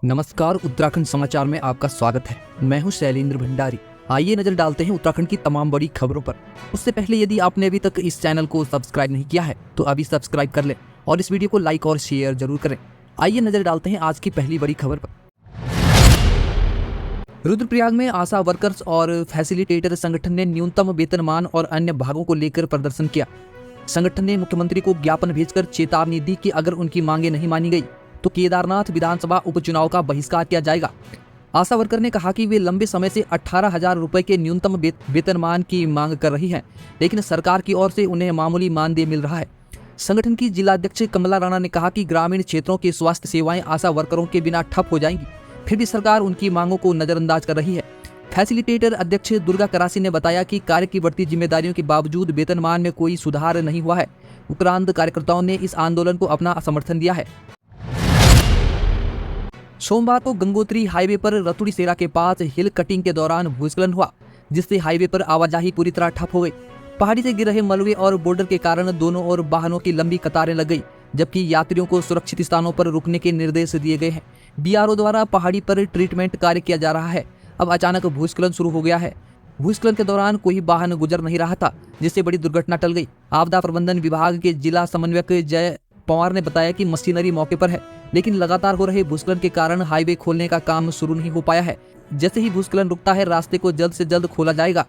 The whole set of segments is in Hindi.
नमस्कार, उत्तराखंड समाचार में आपका स्वागत है। मैं हूं शैलेंद्र भंडारी। आइए नजर डालते हैं उत्तराखंड की तमाम बड़ी खबरों पर। उससे पहले यदि आपने अभी तक इस चैनल को सब्सक्राइब नहीं किया है तो अभी सब्सक्राइब कर लें और इस वीडियो को लाइक और शेयर जरूर करें। आइए नजर डालते हैं आज की पहली बड़ी खबर पर। रुद्रप्रयाग में आशा वर्कर्स और फैसिलिटेटर संगठन ने न्यूनतम वेतनमान और अन्य भागों को लेकर प्रदर्शन किया। संगठन ने मुख्यमंत्री को ज्ञापन भेजकर चेतावनी दी कि अगर उनकी मांगे नहीं मानी गई तो केदारनाथ विधानसभा उपचुनाव का बहिष्कार किया जाएगा। आशा वर्कर ने कहा कि वे लंबे समय से 18,000 रुपए के न्यूनतम वेतनमान की मांग कर रही हैं, लेकिन सरकार की ओर से उन्हें मामूली मानदेय मिल रहा है। संगठन की जिलाध्यक्ष कमला राणा ने कहा कि ग्रामीण क्षेत्रों की स्वास्थ्य सेवाएं आशा वर्करों के बिना ठप हो जाएंगी, फिर भी सरकार उनकी मांगों को नजरअंदाज कर रही है। फैसिलिटेटर अध्यक्ष दुर्गा करासी ने बताया कि कार्य की बढ़ती जिम्मेदारियों के बावजूद वेतनमान में कोई सुधार नहीं हुआ है। उपरांत कार्यकर्ताओं ने इस आंदोलन को अपना समर्थन दिया है। सोमवार को गंगोत्री हाईवे पर रतुड़ी सेरा के पास हिल कटिंग के दौरान भूस्खलन हुआ, जिससे हाईवे पर आवाजाही पूरी तरह ठप हो गई। पहाड़ी से गिर रहे मलबे और बोल्डर के कारण दोनों ओर वाहनों की लंबी कतारें लग गई, जबकि यात्रियों को सुरक्षित स्थानों पर रुकने के निर्देश दिए गए हैं। बीआरओ द्वारा पहाड़ी पर ट्रीटमेंट कार्य किया जा रहा है। अब अचानक भूस्खलन शुरू हो गया है। भूस्खलन के दौरान कोई वाहन गुजर नहीं रहा था, जिससे बड़ी दुर्घटना टल गई। आपदा प्रबंधन विभाग के जिला समन्वयक जय पवार ने बताया कि मशीनरी मौके पर है, लेकिन लगातार हो रहे भूस्खलन के कारण हाईवे खोलने का काम शुरू नहीं हो पाया है। जैसे ही भूस्खलन रुकता है, रास्ते को जल्द से जल्द खोला जाएगा।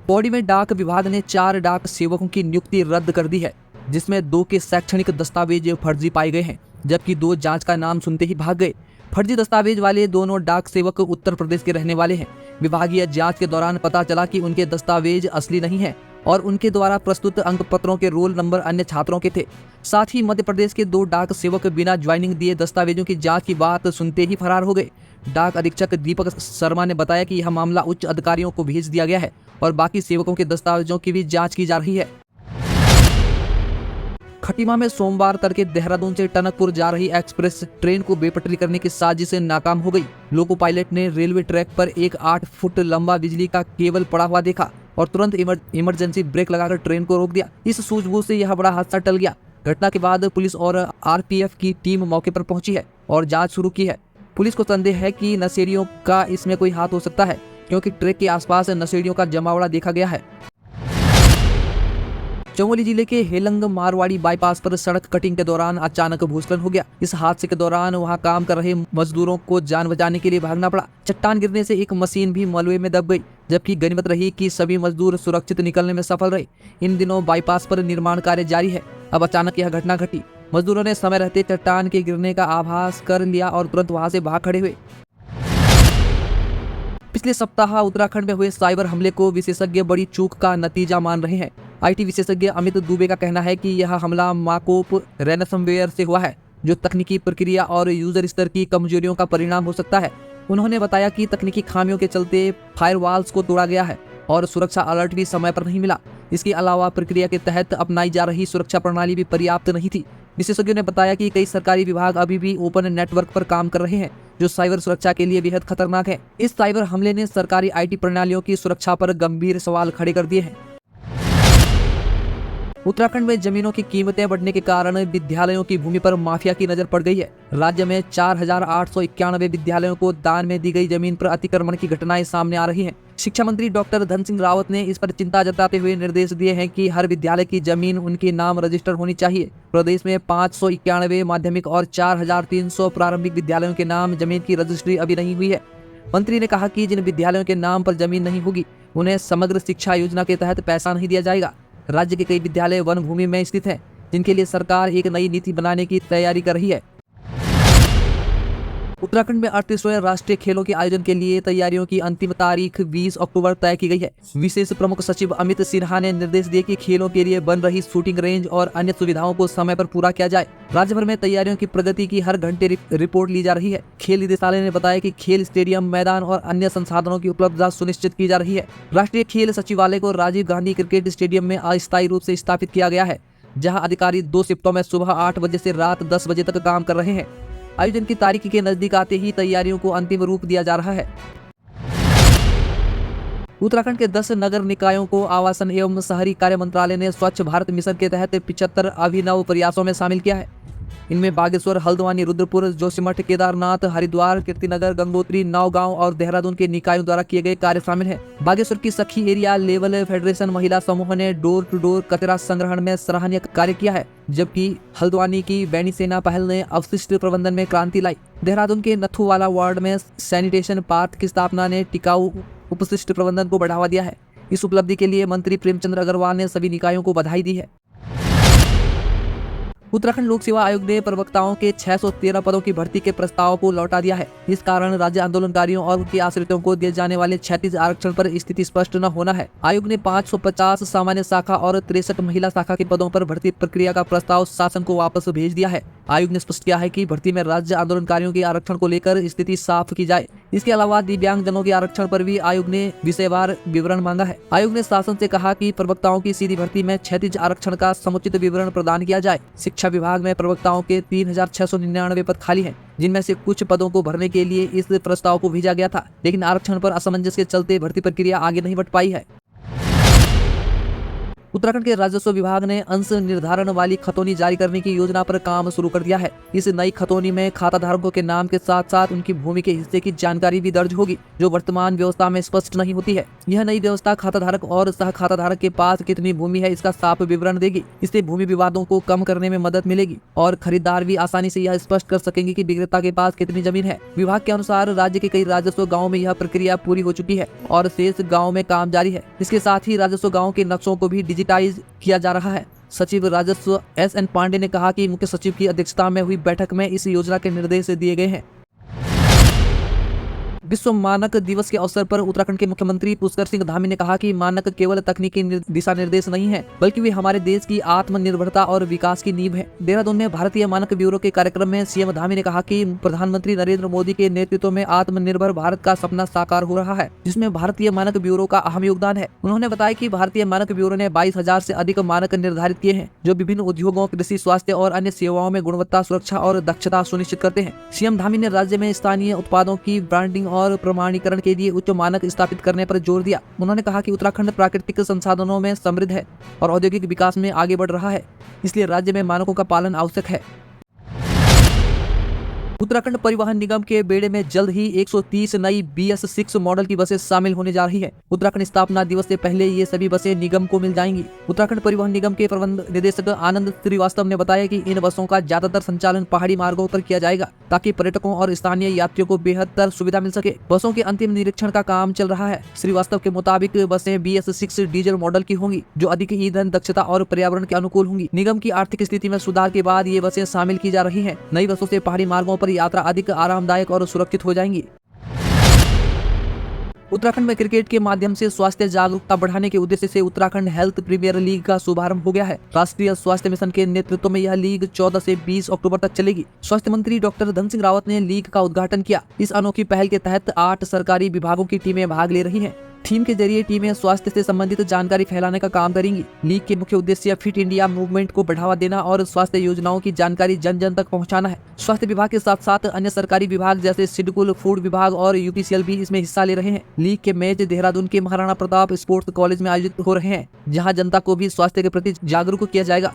पौड़ी में डाक विभाग ने 4 डाक सेवकों की नियुक्ति रद्द कर दी है, जिसमें 2 के शैक्षणिक दस्तावेज फर्जी पाए गए हैं, जबकि 2 जांच का नाम सुनते ही भाग गए। फर्जी दस्तावेज वाले दोनों डाक सेवक उत्तर प्रदेश के रहने वाले हैं। विभागीय जांच के दौरान पता चला कि उनके दस्तावेज असली नहीं हैं और उनके द्वारा प्रस्तुत अंक पत्रों के रोल नंबर अन्य छात्रों के थे। साथ ही मध्य प्रदेश के 2 डाक सेवक बिना ज्वाइनिंग दिए दस्तावेजों की जांच की बात सुनते ही फरार हो गए। डाक अधीक्षक दीपक शर्मा ने बताया कि यह मामला उच्च अधिकारियों को भेज दिया गया है और बाकी सेवकों के दस्तावेजों की भी जाँच की जा रही है। खटीमा में सोमवार तड़के देहरादून से टनकपुर जा रही एक्सप्रेस ट्रेन को बेपटरी करने की साजिश नाकाम हो गई। लोको पायलट ने रेलवे ट्रैक पर एक 8 फुट लंबा बिजली का केबल पड़ा हुआ देखा और तुरंत इमरजेंसी ब्रेक लगाकर ट्रेन को रोक दिया। इस सूझबूझ से यह बड़ा हादसा टल गया। घटना के बाद पुलिस और आरपीएफ की टीम मौके पर पहुंची है और जांच शुरू की है। पुलिस को संदेह है कि नशेड़ियों का इसमें कोई हाथ हो सकता है, क्योंकि ट्रैक के आसपास नशेड़ियों का जमावड़ा देखा गया है। चमोली जिले के हेलंग मारवाड़ी बाईपास पर सड़क कटिंग के दौरान अचानक भूस्खलन हो गया। इस हादसे के दौरान वहां काम कर रहे मजदूरों को जान बचाने के लिए भागना पड़ा। चट्टान गिरने से एक मशीन भी मलबे में दब गई, जबकि गनीमत रही कि सभी मजदूर सुरक्षित निकलने में सफल रहे। इन दिनों बाईपास पर निर्माण कार्य जारी है। अब अचानक यह घटना घटी। मजदूरों ने समय रहते चट्टान के गिरने का आभास कर लिया और तुरंत वहां से भाग खड़े हुए। पिछले सप्ताह उत्तराखंड में हुए साइबर हमले को विशेषज्ञ बड़ी चूक का नतीजा मान रहे हैं। आईटी विशेषज्ञ अमित दुबे का कहना है कि यह हमला माकोप रैनसमवेयर से हुआ है, जो तकनीकी प्रक्रिया और यूजर स्तर की कमजोरियों का परिणाम हो सकता है। उन्होंने बताया कि तकनीकी खामियों के चलते फायरवॉल्स को तोड़ा गया है और सुरक्षा अलर्ट भी समय पर नहीं मिला। इसके अलावा प्रक्रिया के तहत अपनाई जा रही सुरक्षा प्रणाली भी पर्याप्त नहीं थी। विशेषज्ञों ने बताया कि कई सरकारी विभाग अभी भी ओपन नेटवर्क पर काम कर रहे हैं, जो साइबर सुरक्षा के लिए बेहद खतरनाक है। इस साइबर हमले ने सरकारी आईटी प्रणालियों की सुरक्षा पर गंभीर सवाल खड़े कर दिए हैं। उत्तराखंड में जमीनों की कीमतें बढ़ने के कारण विद्यालयों की भूमि पर माफिया की नजर पड़ गई है। राज्य में 4,891 विद्यालयों को दान में दी गई जमीन पर अतिक्रमण की घटनाएं सामने आ रही हैं। शिक्षा मंत्री डॉक्टर धन सिंह रावत ने इस पर चिंता जताते हुए निर्देश दिए हैं कि हर विद्यालय की जमीन उनके नाम रजिस्टर होनी चाहिए। प्रदेश में 591 माध्यमिक और 4,300 प्रारंभिक विद्यालयों के नाम जमीन की रजिस्ट्री अभी नहीं हुई है। मंत्री ने कहा कि जिन विद्यालयों के नाम पर जमीन नहीं होगी, उन्हें समग्र शिक्षा योजना के तहत पैसा नहीं दिया जाएगा। राज्य के कई विद्यालय वन भूमि में स्थित हैं, जिनके लिए सरकार एक नई नीति बनाने की तैयारी कर रही है। उत्तराखंड में 38वें राष्ट्रीय खेलों के आयोजन के लिए तैयारियों की अंतिम तारीख 20 अक्टूबर तय की गई है। विशेष प्रमुख सचिव अमित सिन्हा ने निर्देश दिए कि खेलों के लिए बन रही शूटिंग रेंज और अन्य सुविधाओं को समय पर पूरा किया जाए। राज्य भर में तैयारियों की प्रगति की हर घंटे रिपोर्ट ली जा रही है। खेल निदेशालय ने बताया कि खेल स्टेडियम, मैदान और अन्य संसाधनों की उपलब्धता सुनिश्चित की जा रही है। राष्ट्रीय खेल सचिवालय को राजीव गांधी क्रिकेट स्टेडियम में अस्थायी रूप से स्थापित किया गया है, जहाँ अधिकारी 2 शिफ्टों में सुबह 8 बजे से रात 10 बजे तक काम कर रहे हैं। आयोजन की तारीख के नजदीक आते ही तैयारियों को अंतिम रूप दिया जा रहा है। उत्तराखंड के 10 नगर निकायों को आवासन एवं शहरी कार्य मंत्रालय ने स्वच्छ भारत मिशन के तहत 75 अभिनव प्रयासों में शामिल किया है। इनमें बागेश्वर, हल्द्वानी, रुद्रपुर, जोशीमठ, केदारनाथ, हरिद्वार, कीर्तिनगर, गंगोत्री, नौगांव और देहरादून के निकायों द्वारा किए गए कार्य शामिल है। बागेश्वर की सखी एरिया लेवल फेडरेशन महिला समूह ने डोर टू डोर कचरा संग्रहण में सराहनीय कार्य किया है, जबकि हल्द्वानी की वैनी सेना पहल ने अपशिष्ट प्रबंधन में क्रांति लाई। देहरादून के नथुवाला वार्ड में सैनिटेशन पार्क की स्थापना ने टिकाऊ अपशिष्ट प्रबंधन को बढ़ावा दिया है। इस उपलब्धि के लिए मंत्री प्रेमचंद अग्रवाल ने सभी निकायों को बधाई दी है। उत्तराखंड लोक सेवा आयोग ने प्रवक्ताओं के 613 पदों की भर्ती के प्रस्ताव को लौटा दिया है। इस कारण राज्य आंदोलनकारियों और उनके आश्रितों को दिए जाने वाले 36 आरक्षण पर स्थिति स्पष्ट न होना है। आयोग ने 550 सामान्य शाखा और 63 महिला शाखा के पदों पर भर्ती प्रक्रिया का प्रस्ताव शासन को वापस भेज दिया है। आयोग ने स्पष्ट किया है कि भर्ती में राज्य आंदोलनकारियों के आरक्षण को लेकर स्थिति साफ की जाए। इसके अलावा दिव्यांग जनों के आरक्षण पर भी आयोग ने विषयवार विवरण मांगा है। आयोग ने शासन से कहा कि प्रवक्ताओं की सीधी भर्ती में 36 आरक्षण का समुचित विवरण प्रदान किया जाए। शिक्षा विभाग में प्रवक्ताओं के 3699 पद खाली हैं, जिनमें से कुछ पदों को भरने के लिए इस प्रस्ताव को भेजा गया था, लेकिन आरक्षण पर असमंजस के चलते भर्ती प्रक्रिया आगे नहीं बढ़ पाई है। उत्तराखंड के राजस्व विभाग ने अंश निर्धारण वाली खतौनी जारी करने की योजना पर काम शुरू कर दिया है। इस नई खतौनी में खाता धारकों के नाम के साथ साथ उनकी भूमि के हिस्से की जानकारी भी दर्ज होगी, जो वर्तमान व्यवस्था में स्पष्ट नहीं होती है। यह नई व्यवस्था खाता धारक और सह खाता धारक के पास कितनी भूमि है इसका साफ विवरण देगी। इससे भूमि विवादों को कम करने में मदद मिलेगी और खरीदार भी आसानी से यह स्पष्ट कर सकेंगे कि विक्रेता के पास कितनी जमीन है। विभाग के अनुसार राज्य के कई राजस्व गाँव में यह प्रक्रिया पूरी हो चुकी है और शेष गाँव में काम जारी है। इसके साथ ही राजस्व गाँव के नक्शों को भी डिजिटाइज किया जा रहा है। सचिव राजस्व SN पांडे ने कहा कि मुख्य सचिव की अध्यक्षता में हुई बैठक में इस योजना के निर्देश दिए गए हैं। विश्व मानक दिवस के अवसर पर उत्तराखंड के मुख्यमंत्री पुष्कर सिंह धामी ने कहा कि मानक केवल तकनीकी दिशा निर्देश नहीं है, बल्कि वे हमारे देश की आत्मनिर्भरता और विकास की नींव है। देहरादून में भारतीय मानक ब्यूरो के कार्यक्रम में सीएम धामी ने कहा कि प्रधानमंत्री नरेंद्र मोदी के नेतृत्व में आत्मनिर्भर भारत का सपना साकार हो रहा है, जिसमें भारतीय मानक ब्यूरो का अहम योगदान है। उन्होंने बताया कि भारतीय मानक ब्यूरो ने 22,000 से अधिक मानक निर्धारित किए हैं, जो विभिन्न उद्योगों, कृषि, स्वास्थ्य और अन्य सेवाओं में गुणवत्ता, सुरक्षा और दक्षता सुनिश्चित करते हैं। सीएम धामी ने राज्य में स्थानीय उत्पादों की ब्रांडिंग और प्रमाणीकरण के लिए उच्च मानक स्थापित करने पर जोर दिया। उन्होंने कहा कि उत्तराखंड प्राकृतिक संसाधनों में समृद्ध है और औद्योगिक विकास में आगे बढ़ रहा है, इसलिए राज्य में मानकों का पालन आवश्यक है। उत्तराखंड परिवहन निगम के बेड़े में जल्द ही 130 नई BS6 मॉडल की बसें शामिल होने जा रही है। उत्तराखंड स्थापना दिवस से पहले ये सभी बसें निगम को मिल जाएंगी। उत्तराखंड परिवहन निगम के प्रबंध निदेशक आनंद श्रीवास्तव ने बताया कि इन बसों का ज्यादातर संचालन पहाड़ी मार्गों पर किया जाएगा, ताकि पर्यटकों और स्थानीय यात्रियों को बेहतर सुविधा मिल सके। बसों के अंतिम निरीक्षण का काम चल रहा है। श्रीवास्तव के मुताबिक बसें BS6 डीजल मॉडल की होंगी, जो अधिक ईंधन दक्षता और पर्यावरण के अनुकूल होंगी। निगम की आर्थिक स्थिति में सुधार के बाद ये बसें शामिल की जा रही है। नई बसों से पहाड़ी मार्गों पर यात्रा अधिक आरामदायक और सुरक्षित हो जाएंगी। उत्तराखंड में क्रिकेट के माध्यम से स्वास्थ्य जागरूकता बढ़ाने के उद्देश्य से उत्तराखंड हेल्थ प्रीमियर लीग का शुभारंभ हो गया है। राष्ट्रीय स्वास्थ्य मिशन के नेतृत्व में यह लीग 14 से 20 अक्टूबर तक चलेगी। स्वास्थ्य मंत्री डॉक्टर धन सिंह रावत ने लीग का उद्घाटन किया। इस अनोखी पहल के तहत 8 सरकारी विभागों की टीमें भाग ले रही हैं। थीम के जरिए टीमें स्वास्थ्य से संबंधित जानकारी फैलाने का काम करेंगी। लीग के मुख्य उद्देश्य फिट इंडिया मूवमेंट को बढ़ावा देना और स्वास्थ्य योजनाओं की जानकारी जन जन तक पहुंचाना है। स्वास्थ्य विभाग के साथ साथ अन्य सरकारी विभाग जैसे सिडकुल, फूड विभाग और UPCL भी इसमें हिस्सा ले रहे हैं। लीग के मैच देहरादून के महाराणा प्रताप स्पोर्ट्स कॉलेज में आयोजित हो रहे हैं, जहाँ जनता को भी स्वास्थ्य के प्रति जागरूक किया जाएगा।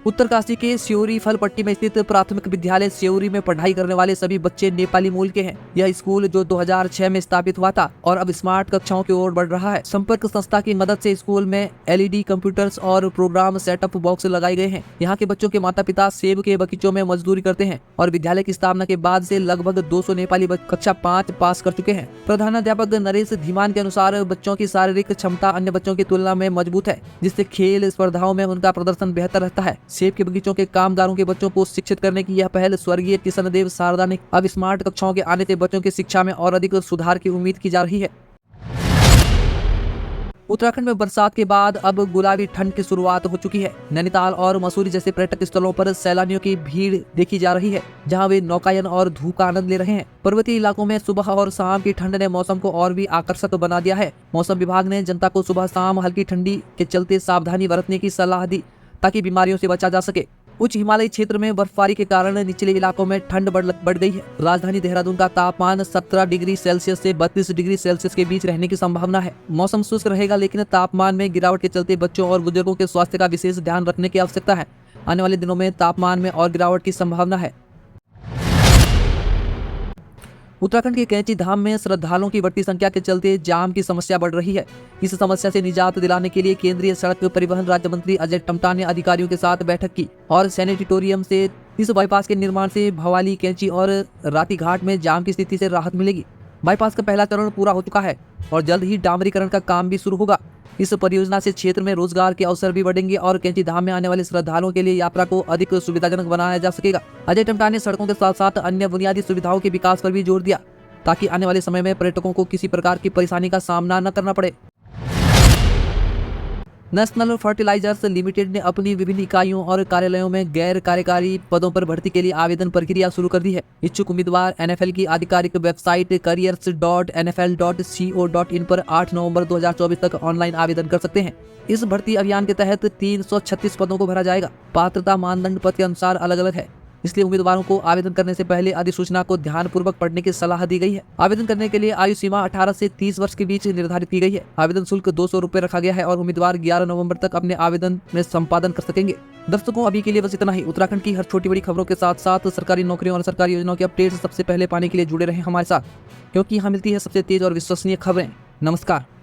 उत्तरकाशी के स्योरी फलपट्टी में स्थित प्राथमिक विद्यालय स्योरी में पढ़ाई करने वाले सभी बच्चे नेपाली मूल के हैं। यह स्कूल जो 2006 में स्थापित हुआ था और अब स्मार्ट कक्षाओं की ओर बढ़ रहा है। संपर्क संस्था की मदद से स्कूल में LED कंप्यूटर्स और प्रोग्राम सेटअप बॉक्स लगाए गए हैं। यहाँ के बच्चों के माता पिता सेब के बगीचों में मजदूरी करते हैं और विद्यालय की स्थापना के बाद से लगभग 200 नेपाली कक्षा 5 पास कर चुके हैं। प्रधानाध्यापक नरेश धीमान के अनुसार बच्चों की शारीरिक क्षमता अन्य बच्चों की तुलना में मजबूत है, जिससे खेल स्पर्धाओं में उनका प्रदर्शन बेहतर रहता है। सेब के बगीचों के कामगारों के बच्चों को शिक्षित करने की यह पहल स्वर्गीय किशनदेव शारदा ने अब स्मार्ट कक्षाओं के आने से बच्चों की शिक्षा में और अधिक सुधार की उम्मीद की जा रही है। उत्तराखंड में बरसात के बाद अब गुलाबी ठंड की शुरुआत हो चुकी है। नैनीताल और मसूरी जैसे पर्यटक स्थलों पर सैलानियों की भीड़ देखी जा रही है, जहां वे नौकायन और धूप का आनंद ले रहे हैं। पर्वतीय इलाकों में सुबह और शाम की ठंड ने मौसम को और भी आकर्षक बना दिया है। मौसम विभाग ने जनता को सुबह शाम हल्की ठंडी के चलते सावधानी बरतने की सलाह दी, ताकि बीमारियों से बचा जा सके। उच्च हिमालयी क्षेत्र में बर्फबारी के कारण निचले इलाकों में ठंड बढ़ गई है। राजधानी देहरादून का तापमान 17 डिग्री सेल्सियस से 32 डिग्री सेल्सियस के बीच रहने की संभावना है। मौसम शुष्क रहेगा, लेकिन तापमान में गिरावट के चलते बच्चों और बुजुर्गों के स्वास्थ्य का विशेष ध्यान रखने की आवश्यकता है। आने वाले दिनों में तापमान में और गिरावट की संभावना है। उत्तराखंड के कैंची धाम में श्रद्धालुओं की बढ़ती संख्या के चलते जाम की समस्या बढ़ रही है। इस समस्या से निजात दिलाने के लिए केंद्रीय सड़क परिवहन राज्य मंत्री अजय टम्टा ने अधिकारियों के साथ बैठक की और सैनिटोरियम से इस बाईपास के निर्माण से भवाली, कैंची और राती घाट में जाम की स्थिति से राहत मिलेगी। बाईपास का पहला चरण पूरा हो चुका है और जल्द ही डामरीकरण का काम भी शुरू होगा। इस परियोजना से क्षेत्र में रोजगार के अवसर भी बढ़ेंगे और कैंची धाम में आने वाले श्रद्धालुओं के लिए यात्रा को अधिक सुविधाजनक बनाया जा सकेगा। अजय टम्टा ने सड़कों के साथ साथ अन्य बुनियादी सुविधाओं के विकास पर भी जोर दिया ताकि आने वाले समय में पर्यटकों को किसी प्रकार की परेशानी का सामना न करना पड़े। नेशनल फर्टिलाइजर्स लिमिटेड ने अपनी विभिन्न इकाइयों और कार्यालयों में गैर कार्यकारी पदों पर भर्ती के लिए आवेदन प्रक्रिया शुरू कर दी है। इच्छुक उम्मीदवार NFL की आधिकारिक वेबसाइट careers.nfl.co.in पर 8 नवंबर 2024 तक ऑनलाइन आवेदन कर सकते हैं। इस भर्ती अभियान के तहत 336 पदों को भरा जाएगा। पात्रता मानदंड पद के अनुसार अलग अलग है, इसलिए उम्मीदवारों को आवेदन करने से पहले अधिसूचना को ध्यानपूर्वक पढ़ने की सलाह दी गई है। आवेदन करने के लिए आयु सीमा 18 से 30 वर्ष के बीच निर्धारित की गई है। आवेदन शुल्क 200 रुपए रखा गया है और उम्मीदवार 11 नवंबर तक अपने आवेदन में संपादन कर सकेंगे। दर्शकों, अभी के लिए बस इतना ही। उत्तराखंड की हर छोटी बड़ी खबरों के साथ साथ सरकारी नौकरियों और सरकारी योजनाओं के अपडेट्स सबसे पहले पाने के लिए जुड़े रहें हमारे साथ, क्योंकि यहाँ मिलती है सबसे तेज और विश्वसनीय खबरें। नमस्कार।